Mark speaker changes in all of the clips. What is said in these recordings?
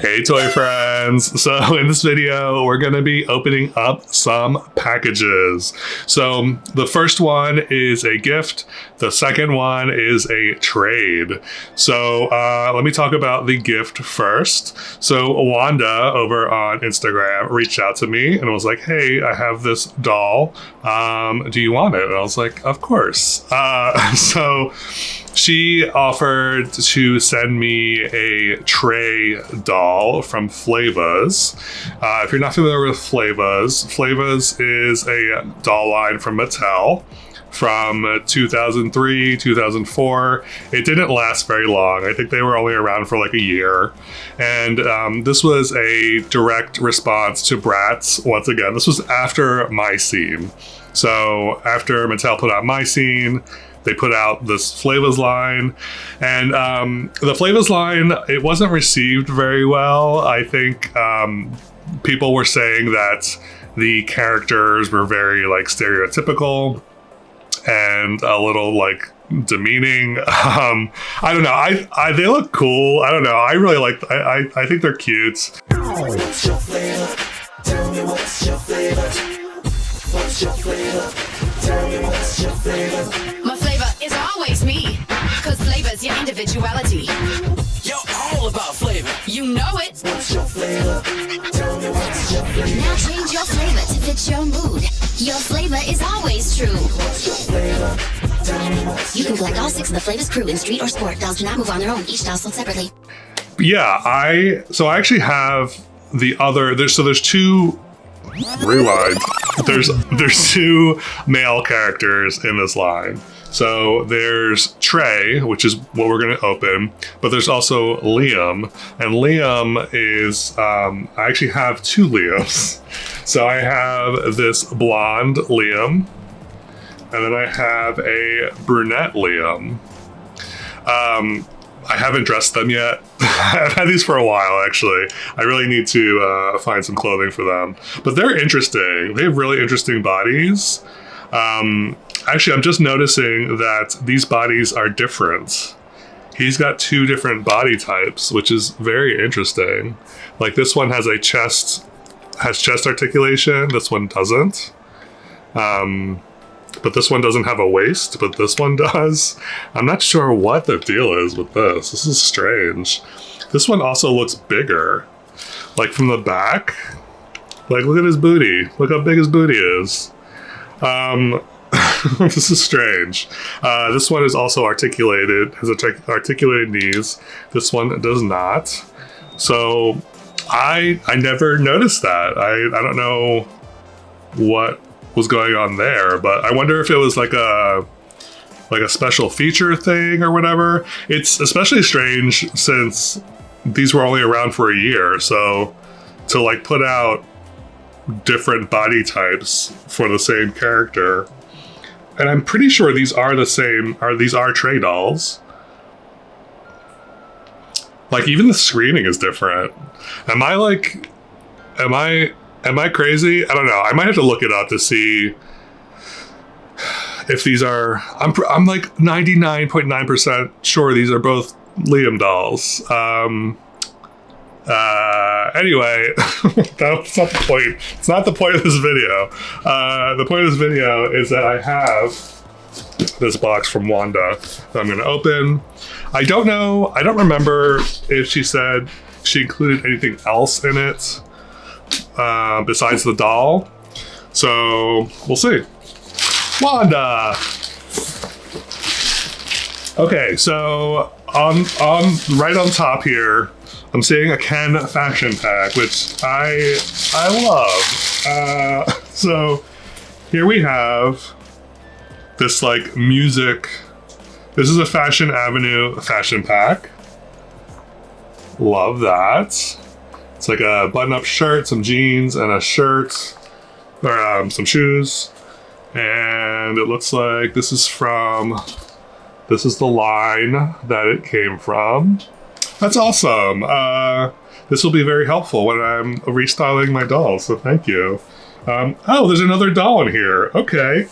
Speaker 1: Hey toy friends! So in this video, we're going to be opening up some packages. So the first one is a gift. The second one is a trade. So let me talk about the gift first. So Wanda over on Instagram reached out to me and was like, hey, I have this doll. Do you want it? And I was like, of course. So she offered to send me a tray doll from Flavas. If you're not familiar with Flavas, Flavas is a doll line from Mattel from 2003, 2004. It didn't last very long. I think they were only around for like a year. And this was a direct response to Bratz. Once again, this was after My Scene. So after Mattel put out My Scene, they put out this Flavas line, and the Flavas line, it wasn't received very well. I think people were saying that the characters were very like stereotypical and a little like demeaning. I don't know. They look cool. I don't know. I really like. I think they're cute.
Speaker 2: What's your flavor? Tell me what's your flavor? What's your flavor? Tell me what's your flavor?
Speaker 3: My flavor is always me, cause flavor's your individuality.
Speaker 2: You're all about flavor.
Speaker 3: You know it.
Speaker 2: What's your flavor? Tell me what's your flavor?
Speaker 3: Now change your flavor to fit your mood. Your flavor is always true.
Speaker 2: What's your flavor? Tell me what's
Speaker 3: You can collect all 6 of the Flavors crew in street or sport. Dolls do not move on their own. Each doll sold separately.
Speaker 1: Yeah, I actually have the other. There's two. Rewind. There's two male characters in this line. So there's Trey, which is what we're going to open, but there's also Liam, and Liam is I actually have 2 Liams. So I have this blonde Liam, and then I have a brunette Liam. I haven't dressed them yet. I've had these for a while, actually. I really need to find some clothing for them. But they're interesting. They have really interesting bodies. Actually, I'm just noticing that these bodies are different. He's got 2 different body types, which is very interesting. Like this one has chest articulation. This one doesn't. But this one doesn't have a waist, but this one does. I'm not sure what the deal is with this. This is strange. This one also looks bigger. Like from the back. Like look at his booty. Look how big his booty is. This is strange. This one is also articulated, has articulated knees. This one does not. So I never noticed that. I don't know what was going on there, but I wonder if it was like a special feature thing or whatever. It's especially strange since these were only around for a year, so to like put out different body types for the same character, and I'm pretty sure these are the same. These are tray dolls. Like even the screening is different. Am I crazy? I don't know. I might have to look it up to see if these are. I'm like 99.9% sure these are both Liam dolls. Anyway, that's not the point. It's not the point of this video. The point of this video is that I have this box from Wanda that I'm going to open. I don't know. I don't remember if she said she included anything else in it. Besides the doll. So we'll see. Wanda! Okay, so on right on top here, I'm seeing a Ken fashion pack, which I love. So here we have this like music. This is a Fashion Avenue fashion pack. Love that. It's like a button-up shirt, some jeans, and a shirt, or some shoes. And it looks like this is the line that it came from. That's awesome. This will be very helpful when I'm restyling my dolls, so thank you. Oh, there's another doll in here. Okay.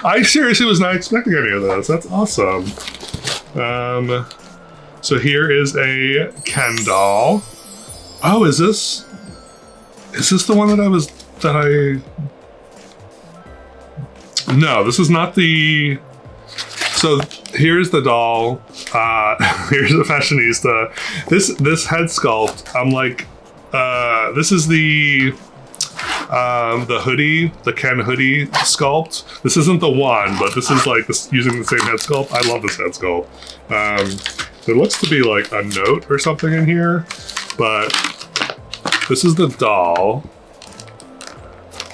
Speaker 1: I seriously was not expecting any of this. That's awesome. So here is a Ken doll. Oh, is this the one No, this is not the... So here's the doll. Here's the fashionista. This head sculpt, I'm like, this is the hoodie, the Ken hoodie sculpt. This isn't the one, but this is like this, using the same head sculpt. I love this head sculpt. There looks to be like a note or something in here, but this is the doll.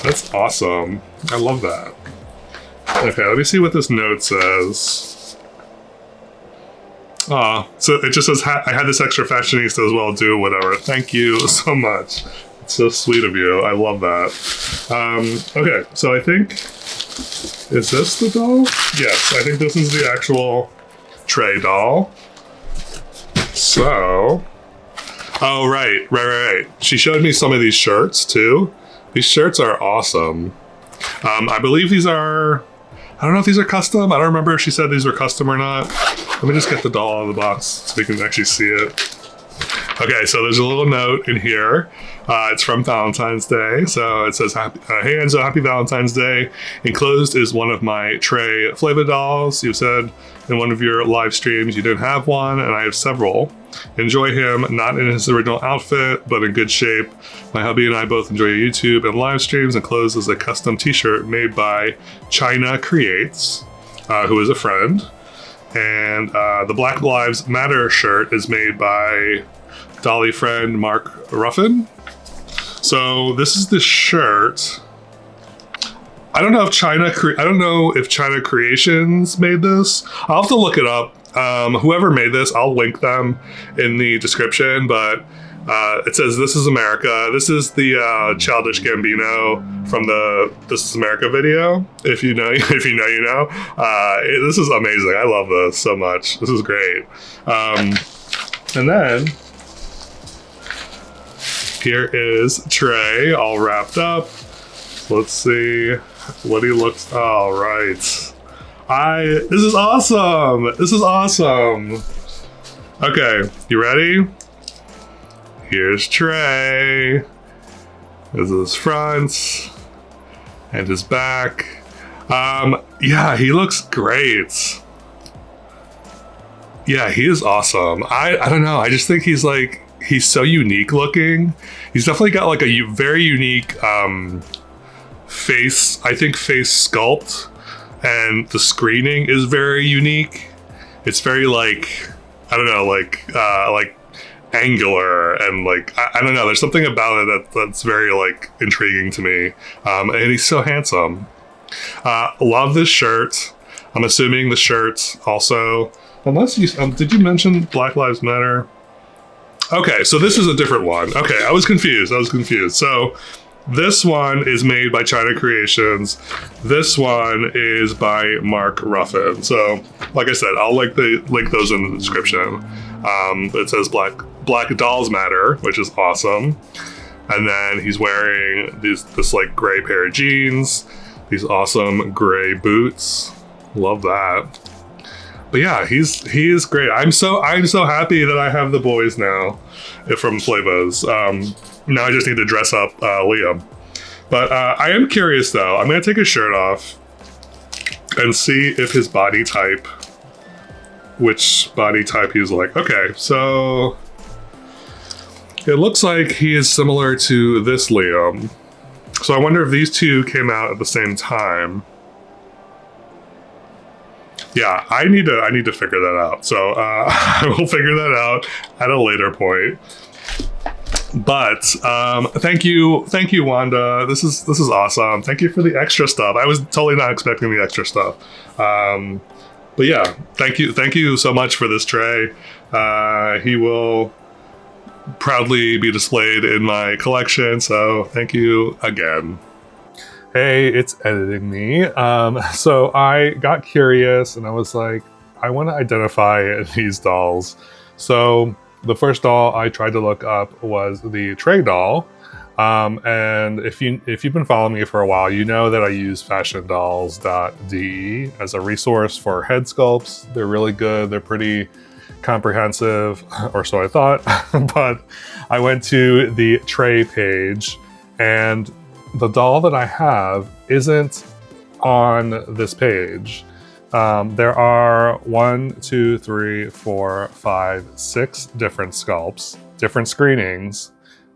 Speaker 1: That's awesome. I love that. Okay, let me see what this note says. So it just says, I had this extra fashionista as well, do whatever. Thank you so much. It's so sweet of you. I love that. Okay, so I think, is this the doll? Yes, I think this is the actual Tre doll. So, oh, right. She showed me some of these shirts too. These shirts are awesome. I believe these are, I don't know if these are custom. I don't remember if she said these were custom or not. Let me just get the doll out of the box so we can actually see it. Okay, so there's a little note in here. It's from Valentine's Day. So it says, hey Enzo, happy Valentine's Day. Enclosed is one of my Tre Flavas dolls. You said in one of your live streams you didn't have one, and I have several. Enjoy him, not in his original outfit, but in good shape. My hubby and I both enjoy YouTube and live streams. Enclosed is a custom t-shirt made by China Creates, who is a friend. And the Black Lives Matter shirt is made by Dolly friend Mark Ruffin. So this is the shirt. I don't know if China Creations made this. I'll have to look it up. Whoever made this, I'll link them in the description. But it says "This is America." This is the Childish Gambino from the "This is America" video. If you know, you know. This is amazing. I love this so much. This is great. And then here is Tre all wrapped up. Let's see what he looks. All right. This is awesome. This is awesome. Okay, you ready? Here's Tre. This is his front and his back. Yeah, he looks great. Yeah, he is awesome. I don't know. I just think he's so unique looking. He's definitely got like a very unique face sculpt, and the screening is very unique. It's very like, I don't know, like angular, and like I don't know. There's something about it that's very like intriguing to me. And he's so handsome. Love this shirt. I'm assuming the shirt also, unless you did you mention Black Lives Matter? Okay, so this is a different one. Okay, I was confused. So this one is made by China Creations. This one is by Mark Ruffin. So, like I said, I'll link those in the description. It says Black Dolls Matter, which is awesome. And then he's wearing this like gray pair of jeans, these awesome gray boots. Love that. But yeah, he is great. I'm so happy that I have the boys now from Flavas. Now I just need to dress up Liam. But I am curious though. I'm gonna take his shirt off and see if his body type, which body type he's like. Okay, so it looks like he is similar to this Liam. So I wonder if these two came out at the same time. Yeah, I need to figure that out. So I will figure that out at a later point. But thank you, Wanda. This is awesome. Thank you for the extra stuff. I was totally not expecting the extra stuff. But yeah, thank you so much for this Tre. He will proudly be displayed in my collection. So thank you again. Hey, it's editing me. So I got curious and I was like, I want to identify these dolls. So the first doll I tried to look up was the Tre doll. And if you've been following me for a while, you know that I use fashiondolls.de as a resource for head sculpts. They're really good. They're pretty comprehensive, or so I thought, but I went to the Tre page and the doll that I have isn't on this page. There are 1, 2, 3, 4, 5, 6 different sculpts, different screenings,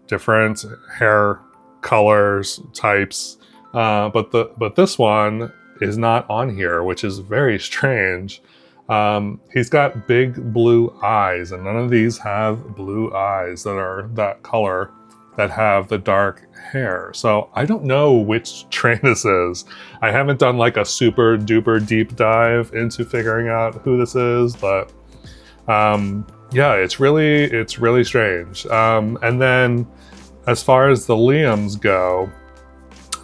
Speaker 1: different hair colors, types, but this one is not on here, which is very strange. He's got big blue eyes, and none of these have blue eyes that are that color, that have the dark hair. So I don't know which Tre this is. I haven't done like a super duper deep dive into figuring out who this is, but yeah, it's really strange. And then as far as the Liams go,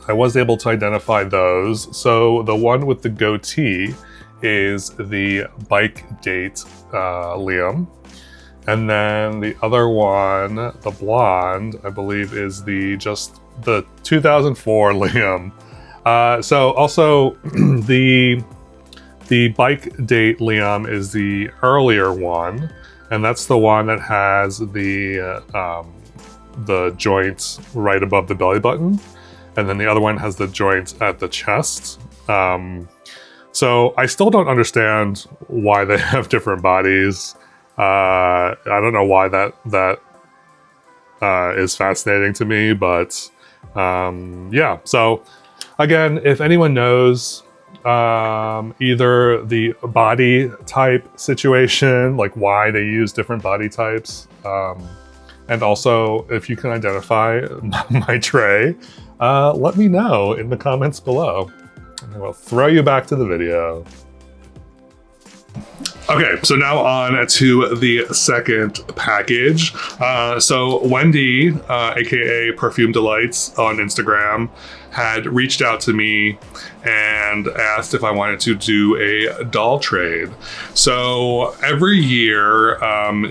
Speaker 1: I was able to identify those. So the one with the goatee is the bike date Liam. And then the other one, the blonde, I believe is the 2004 Liam. So also the bike date Liam is the earlier one, and that's the one that has the joints right above the belly button, and then the other one has the joints at the chest. So I still don't understand why they have different bodies. I don't know why that is fascinating to me, but yeah. So again, if anyone knows either the body type situation, like why they use different body types, and also if you can identify my Tre, let me know in the comments below, and I will throw you back to the video. Okay, so now on to the second package. So Wendy, aka Perfume Delights on Instagram, had reached out to me and asked if I wanted to do a doll trade. So every year,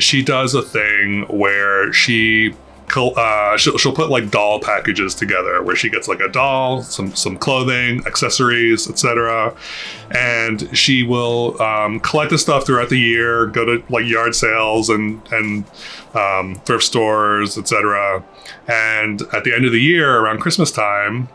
Speaker 1: she does a thing where she'll put like doll packages together, where she gets like a doll, some clothing, accessories, etc., and she will collect the stuff throughout the year, go to like yard sales and thrift stores, etc., and at the end of the year, around Christmas time,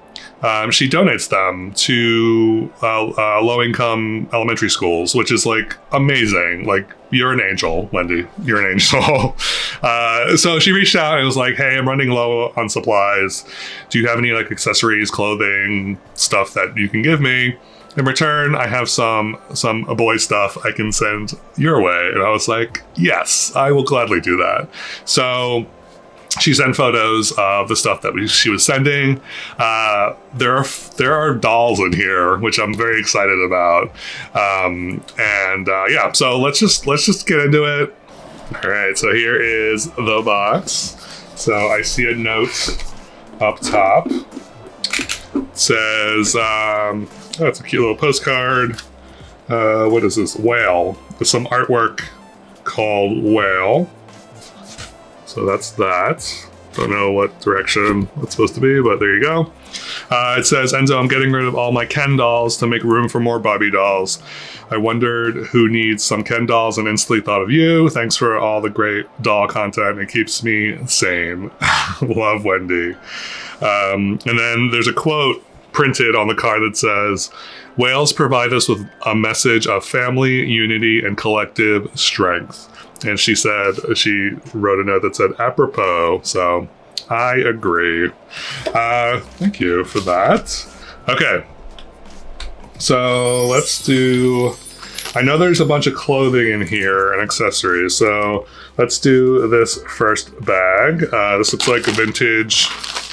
Speaker 1: she donates them to low-income elementary schools, which is like amazing. Like, you're an angel, Wendy. You're an angel. So she reached out and was like, "Hey, I'm running low on supplies. Do you have any like accessories, clothing, stuff that you can give me? In return, I have some boy stuff I can send your way." And I was like, "Yes, I will gladly do that." So she sent photos of the stuff that she was sending. There are dolls in here, which I'm very excited about. Yeah, so let's just get into it. All right, so here is the box. So I see a note up top. It says, oh, it's a cute little postcard. What is this? Whale. There's some artwork called Whale. So that's that. Don't know what direction it's supposed to be, but there you go. It says, "Enzo, I'm getting rid of all my Ken dolls to make room for more Barbie dolls. I wondered who needs some Ken dolls and instantly thought of you. Thanks for all the great doll content. It keeps me sane. Love, Wendy." And then there's a quote printed on the card that says, "Whales provide us with a message of family, unity, and collective strength." And she wrote a note that said, "Apropos." So I agree. Thank you for that. Okay. So let's do, I know there's a bunch of clothing in here and accessories. So let's do this first bag. This looks like vintage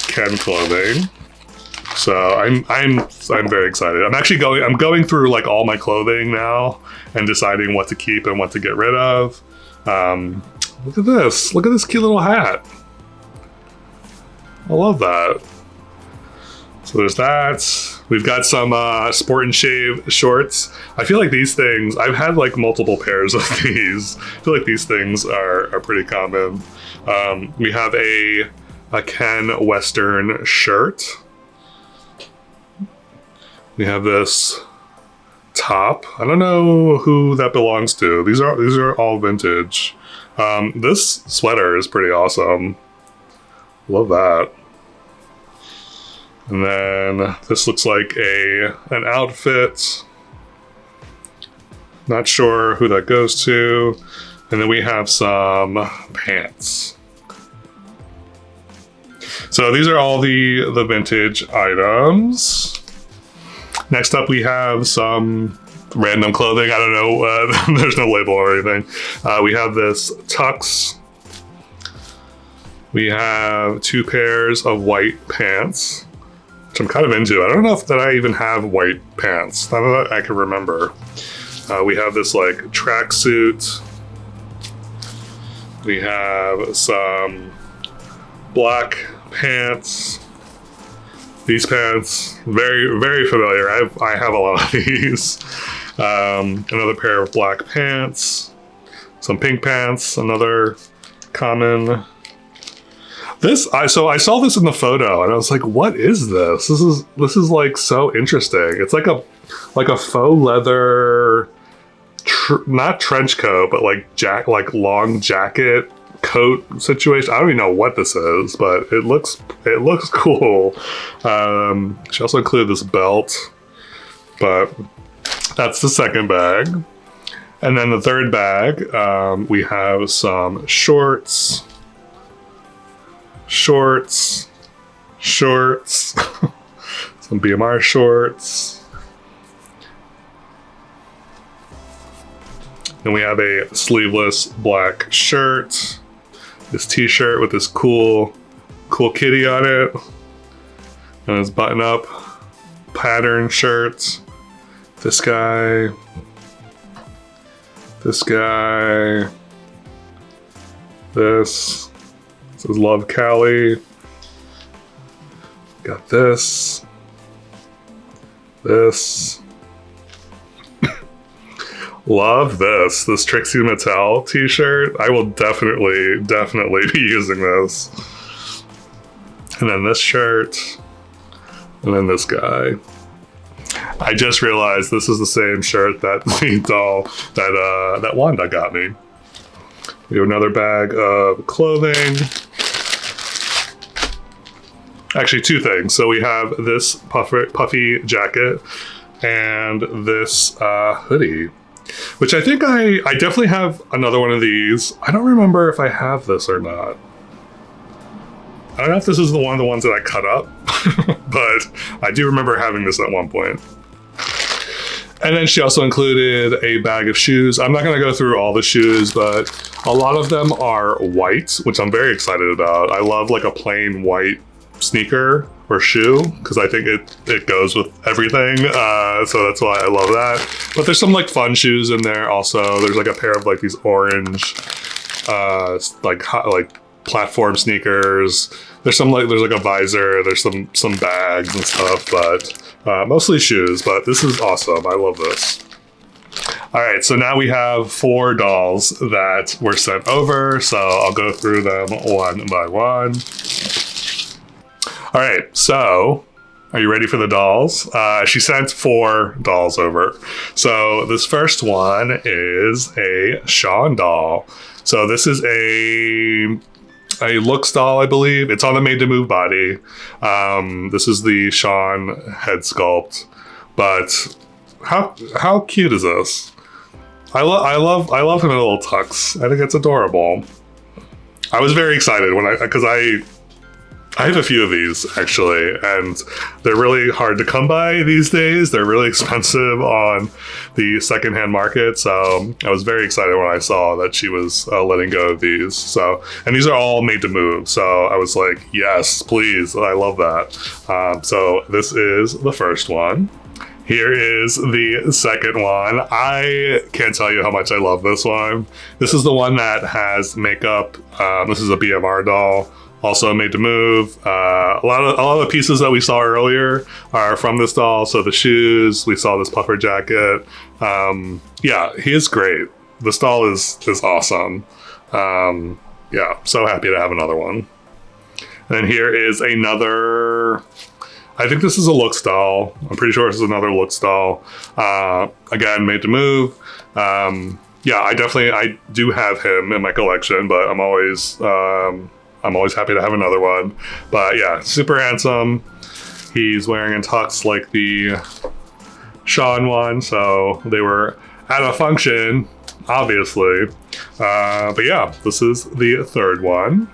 Speaker 1: Ken clothing. So I'm very excited. I'm going through like all my clothing now and deciding what to keep and what to get rid of. Look at this. Look at this cute little hat. I love that. So there's that. We've got some Sport and Shave shorts. I feel like these things, I've had like multiple pairs of these. I feel like these things are pretty common. We have a Ken Western shirt. We have this top. I don't know who that belongs to. These are all vintage. This sweater is pretty awesome. Love that. And then this looks like an outfit. Not sure who that goes to. And then we have some pants. So these are all the vintage items. Next up, we have some random clothing. I don't know. There's no label or anything. We have this tux. We have 2 pairs of white pants, which I'm kind of into. I don't know if that I even have white pants. Not that I can remember. We have this like tracksuit. We have some black pants. These pants, very, very familiar. I have a lot of these. Another pair of black pants. Some pink pants, another common. So I saw this in the photo and I was like, what is this? This is like so interesting. It's like a faux leather, not trench coat, but like long jacket coat situation. I don't even know what this is, but it looks cool. She also included this belt, but that's the second bag. And then the third bag, we have some shorts, some BMR shorts. Then we have a sleeveless black shirt, this t-shirt with this cool kitty on it, and this button-up pattern shirt. This guy, this says Love Cali. Got this. Love this Trixie Mattel t-shirt. I will definitely be using this. And then this shirt, and then this guy. I just realized this is the same shirt that the doll that Wanda got me. We have another bag of clothing. Actually, 2 things. So we have this puffy jacket and this hoodie, which I think I definitely have another one of these. I don't remember if I have this or not. I don't know if this is one of the ones that I cut up, but I do remember having this at one point. And then she also included a bag of shoes. I'm not going to go through all the shoes, but a lot of them are white, which I'm very excited about. I love like a plain white sneaker or shoe because I think it goes with everything. So that's why I love that. But there's some like fun shoes in there also. There's like a pair of like these orange like platform sneakers. There's like a visor, there's some bags and stuff, but mostly shoes, but this is awesome. I love this. All right, so now we have 4 dolls that were sent over, so I'll go through them one by one. All right, so are you ready for the dolls? She sent 4 dolls over. So this first one is a Shawn doll. So this is a looks doll, I believe. It's on the Made to Move body. This is the Shawn head sculpt. But how cute is this? I love him in a little tux. I think it's adorable. I was very excited because I have a few of these actually, and they're really hard to come by these days. They're really expensive on the secondhand market. So I was very excited when I saw that she was letting go of these. So, and these are all Made to Move. So I was like, yes, please. I love that. So this is the first one. Here is the second one. I can't tell you how much I love this one. This is the one that has makeup. This is a BMR doll. Also Made to Move. A lot of the pieces that we saw earlier are from this doll. So the shoes, we saw this puffer jacket. Yeah, he is great. This doll is awesome. Yeah, so happy to have another one. And here is another I think this is a Looks doll. I'm pretty sure this is another Looks doll. Again, made to move. Yeah, I do have him in my collection, but I'm always happy to have another one. But yeah, super handsome. He's wearing a tux like the Sean one, so they were at a function, obviously. But yeah, this is the third one.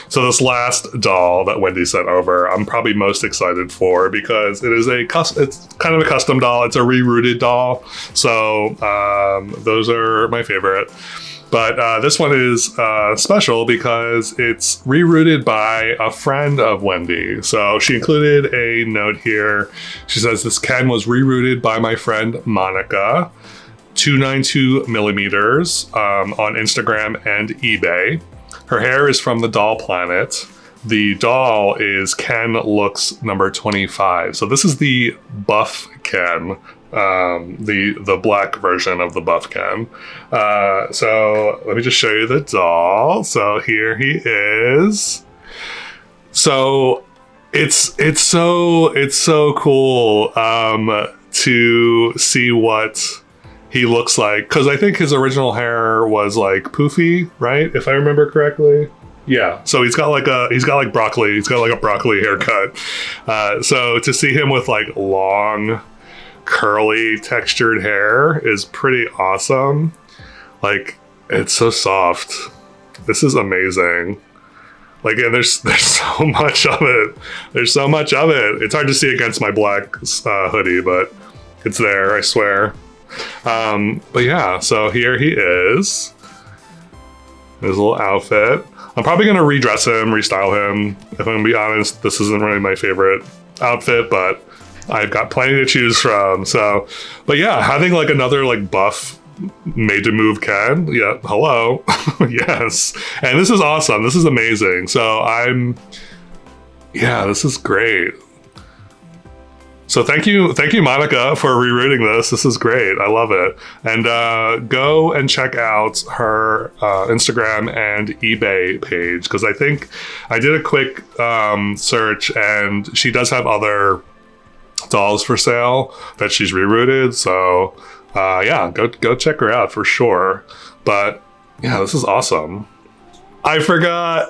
Speaker 1: So this last doll that Wendy sent over, I'm probably most excited for because it's kind of a custom doll. It's a rerooted doll. So those are my favorite. But this one is special because it's rerooted by a friend of Wendy. So she included a note here. She says, this Ken was rerooted by my friend Monica, 292 millimeters on Instagram and eBay. Her hair is from the Doll Planet. The doll is Ken Looks number 25. So this is the buff Ken, the black version of the buff Ken. So let me just show you the doll. So here he is. So it's so cool to see what he looks like, because I think his original hair was like poofy, right? If I remember correctly. Yeah. So he's got like broccoli. He's got like a broccoli haircut. So to see him with like long, curly, textured hair is pretty awesome. Like, it's so soft. This is amazing. Like, and there's so much of it. There's so much of it. It's hard to see against my black hoodie, but it's there, I swear. But yeah, so here he is. His little outfit. I'm probably gonna redress him, restyle him. If I'm gonna be honest, this isn't really my favorite outfit, but I've got plenty to choose from. So, but yeah, having like another like buff made to move Ken. Yeah, hello. Yes. And this is awesome. This is amazing. So this is great. So thank you, Monica, for rerooting this. This is great. I love it. And go and check out her Instagram and eBay page, because I think I did a quick search, and she does have other dolls for sale that she's rerooted. So yeah, go check her out for sure. But yeah, this is awesome. I forgot.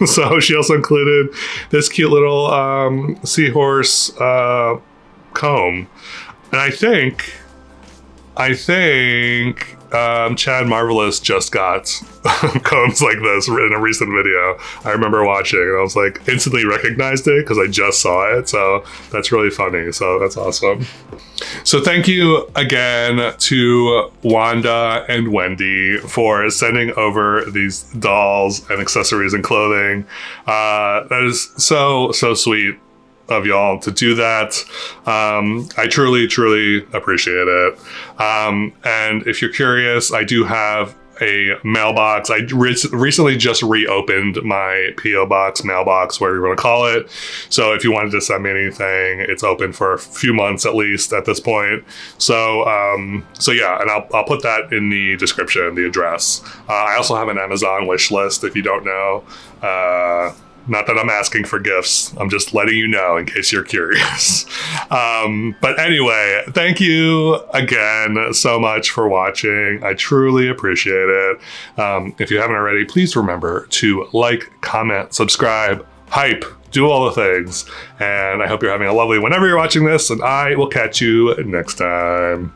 Speaker 1: So she also included this cute little seahorse comb. And I think Chad Marvelous just got combs like this in a recent video I remember watching, and I was like, instantly recognized it because I just saw it. So that's really funny. So that's awesome. So thank you again to Wanda and Wendy for sending over these dolls and accessories and clothing. That is so sweet of y'all to do that. I truly appreciate it. And if you're curious, I do have a mailbox. I recently just reopened my P.O. box, mailbox, whatever you want to call it. So if you wanted to send me anything, it's open for a few months at least at this point. So yeah, and I'll put that in the description, the address. I also have an Amazon wish list if you don't know. Not that I'm asking for gifts. I'm just letting you know in case you're curious. But anyway, thank you again so much for watching. I truly appreciate it. If you haven't already, please remember to like, comment, subscribe, hype, do all the things. And I hope you're having a lovely whenever you're watching this, and I will catch you next time.